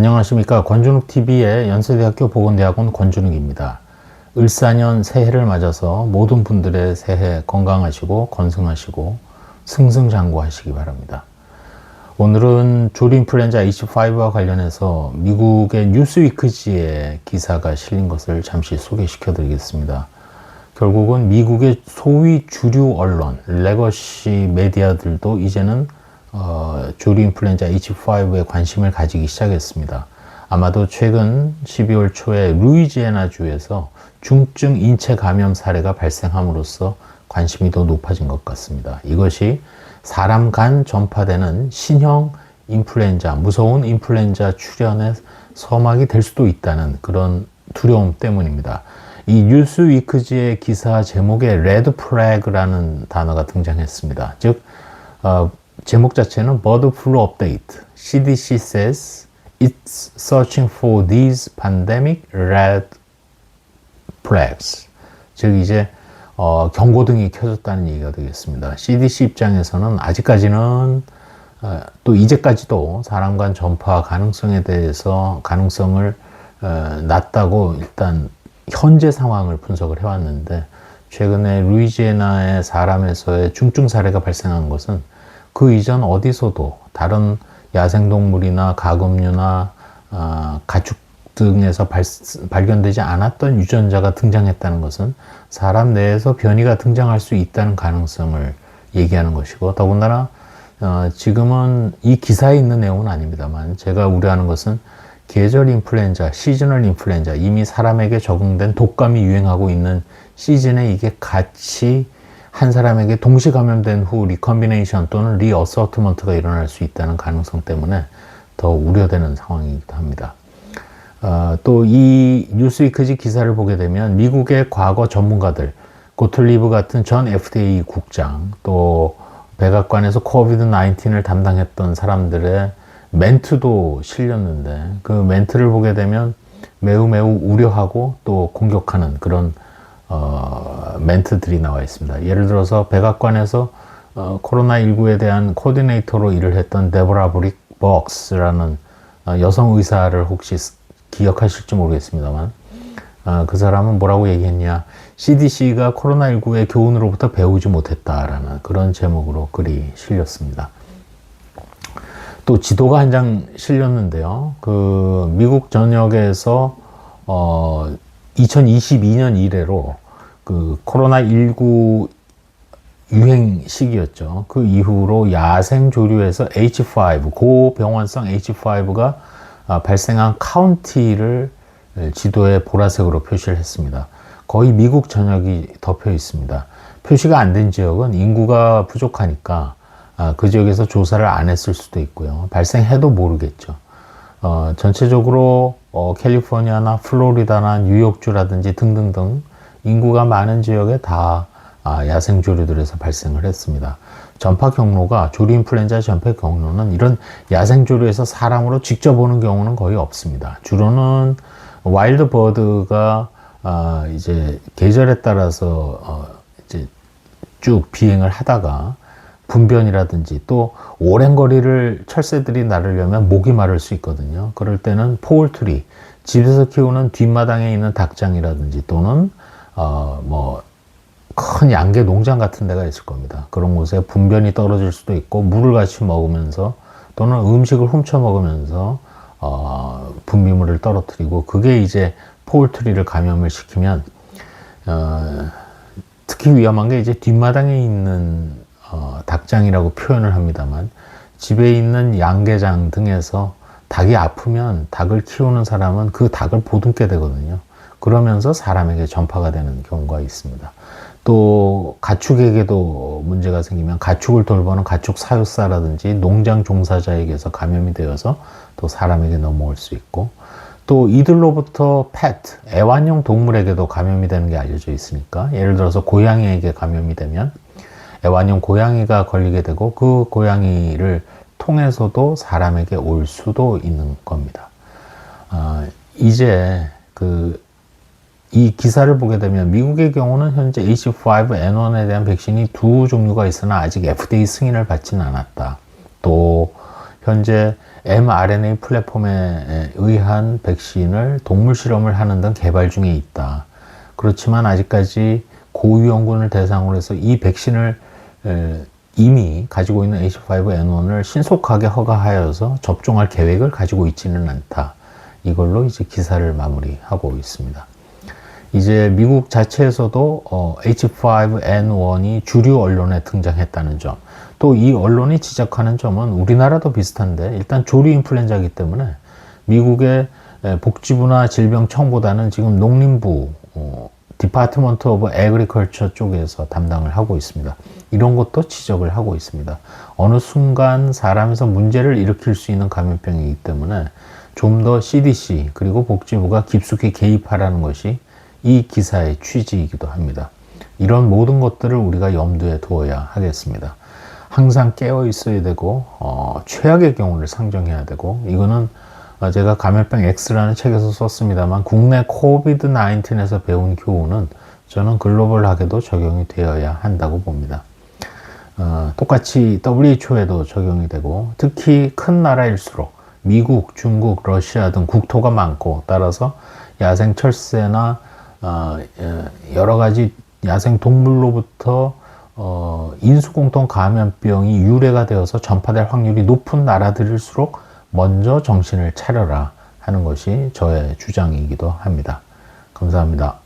안녕하십니까. 권준욱TV의 연세대학교 보건대학원 권준욱입니다. 을사년 새해를 맞아서 모든 분들의 새해 건강하시고 건승하시고 승승장구하시기 바랍니다. 오늘은 조류인플루엔자 H5와 관련해서 미국의 뉴스위크지에 기사가 실린 것을 잠시 소개시켜 드리겠습니다. 결국은 미국의 소위 주류 언론, 레거시 메디아들도 이제는 조류인플루엔자 H5에 관심을 가지기 시작했습니다. 아마도 최근 12월 초에 루이지애나주에서 중증 인체 감염 사례가 발생함으로써 관심이 더 높아진 것 같습니다. 이것이 사람 간 전파되는 신형 인플루엔자, 무서운 인플루엔자 출현의 서막이 될 수도 있다는 그런 두려움 때문입니다. 이 뉴스위크지의 기사 제목에 레드 플래그라는 단어가 등장했습니다. 즉 제목 자체는 Bird Flu Update. CDC says it's searching for these pandemic red flags. 즉 이제 경고등이 켜졌다는 얘기가 되겠습니다. CDC 입장에서는 아직까지는 또 이제까지도 사람 간 전파 가능성에 대해서 가능성을 낮다고 일단 현재 상황을 분석을 해왔는데, 최근에 루이지애나의 사람에서의 중증 사례가 발생한 것은 그 이전 어디서도 다른 야생동물이나 가금류나 가축 등에서 발견되지 않았던 유전자가 등장했다는 것은 사람 내에서 변이가 등장할 수 있다는 가능성을 얘기하는 것이고, 더군다나 지금은 이 기사에 있는 내용은 아닙니다만 제가 우려하는 것은 계절 인플루엔자, 시즈널 인플루엔자, 이미 사람에게 적응된 독감이 유행하고 있는 시즌에 이게 같이 한 사람에게 동시 감염된 후 리컨비네이션 또는 리어서트먼트가 일어날 수 있다는 가능성 때문에 더 우려되는 상황이기도 합니다. 또 이 뉴스위크지 기사를 보게 되면 미국의 과거 전문가들, 고틀리브 같은 전 FDA 국장, 또 백악관에서 코비드-19을 담당했던 사람들의 멘트도 실렸는데, 그 멘트를 보게 되면 매우 우려하고 또 공격하는 그런 멘트들이 나와 있습니다. 예를 들어서 백악관에서 코로나19에 대한 코디네이터로 일을 했던 데보라 브릭 벅스라는 여성 의사를 혹시 기억하실지 모르겠습니다만, 그 사람은 뭐라고 얘기했냐, CDC가 코로나19의 교훈으로부터 배우지 못했다라는 그런 제목으로 글이 실렸습니다. 또 지도가 한 장 실렸는데요. 그 미국 전역에서 2022년 이래로 그 코로나19 유행 시기였죠. 그 이후로 야생 조류에서 H5, 고병원성 H5가 발생한 카운티를 지도에 보라색으로 표시를 했습니다. 거의 미국 전역이 덮여 있습니다. 표시가 안 된 지역은 인구가 부족하니까 그 지역에서 조사를 안 했을 수도 있고요. 발생해도 모르겠죠. 전체적으로 캘리포니아나 플로리다나 뉴욕주라든지 등등등 인구가 많은 지역에 다 야생조류들에서 발생을 했습니다. 전파 경로가, 조류인플루엔자 전파 경로는 이런 야생조류에서 사람으로 직접 오는 경우는 거의 없습니다. 주로는 와일드 버드가 이제 계절에 따라서 이제 쭉 비행을 하다가 분변이라든지 또 오랜 거리를 철새들이 나르려면 목이 마를 수 있거든요. 그럴 때는 포울트리, 집에서 키우는 뒷마당에 있는 닭장이라든지 또는 큰 양계 농장 같은 데가 있을 겁니다. 그런 곳에 분변이 떨어질 수도 있고 물을 같이 먹으면서 또는 음식을 훔쳐 먹으면서 분비물을 떨어뜨리고, 그게 이제 포울트리를 감염을 시키면 특히 위험한 게 이제 뒷마당에 있는 닭장이라고 표현을 합니다만, 집에 있는 양계장 등에서 닭이 아프면 닭을 키우는 사람은 그 닭을 보듬게 되거든요. 그러면서 사람에게 전파가 되는 경우가 있습니다. 또 가축에게도 문제가 생기면 가축을 돌보는 가축 사육사라든지 농장 종사자에게서 감염이 되어서 또 사람에게 넘어올 수 있고, 또 이들로부터 애완용 동물에게도 감염이 되는 게 알려져 있으니까, 예를 들어서 고양이에게 감염이 되면 애완용 고양이가 걸리게 되고 그 고양이를 통해서도 사람에게 올 수도 있는 겁니다. 이제 이 기사를 보게 되면 미국의 경우는 현재 H5N1에 대한 백신이 두 종류가 있으나 아직 FDA 승인을 받지는 않았다. 또 현재 mRNA 플랫폼에 의한 백신을 동물 실험을 하는 등 개발 중에 있다. 그렇지만 아직까지 고위험군을 대상으로 해서 이 백신을 이미 가지고 있는 H5N1을 신속하게 허가하여서 접종할 계획을 가지고 있지는 않다. 이걸로 이제 기사를 마무리하고 있습니다. 이제 미국 자체에서도 H5N1이 주류 언론에 등장했다는 점, 또 이 언론이 지적하는 점은 우리나라도 비슷한데 일단 조류 인플루엔자이기 때문에 미국의 복지부나 질병청보다는 지금 농림부 디파트먼트 오브 에그리컬처 쪽에서 담당을 하고 있습니다. 이런 것도 지적을 하고 있습니다. 어느 순간 사람에서 문제를 일으킬 수 있는 감염병이기 때문에 좀 더 CDC 그리고 복지부가 깊숙이 개입하라는 것이 이 기사의 취지이기도 합니다. 이런 모든 것들을 우리가 염두에 두어야 하겠습니다. 항상 깨어 있어야 되고 최악의 경우를 상정해야 되고, 이거는 제가 감염병 X라는 책에서 썼습니다만 국내 코비드 19에서 배운 교훈은 저는 글로벌하게도 적용이 되어야 한다고 봅니다. 똑같이 WHO에도 적용이 되고, 특히 큰 나라일수록 미국, 중국, 러시아 등 국토가 많고, 따라서 야생 철새나 여러 가지 야생 동물로부터 인수공통 감염병이 유래가 되어서 전파될 확률이 높은 나라들일수록 먼저 정신을 차려라 하는 것이 저의 주장이기도 합니다. 감사합니다.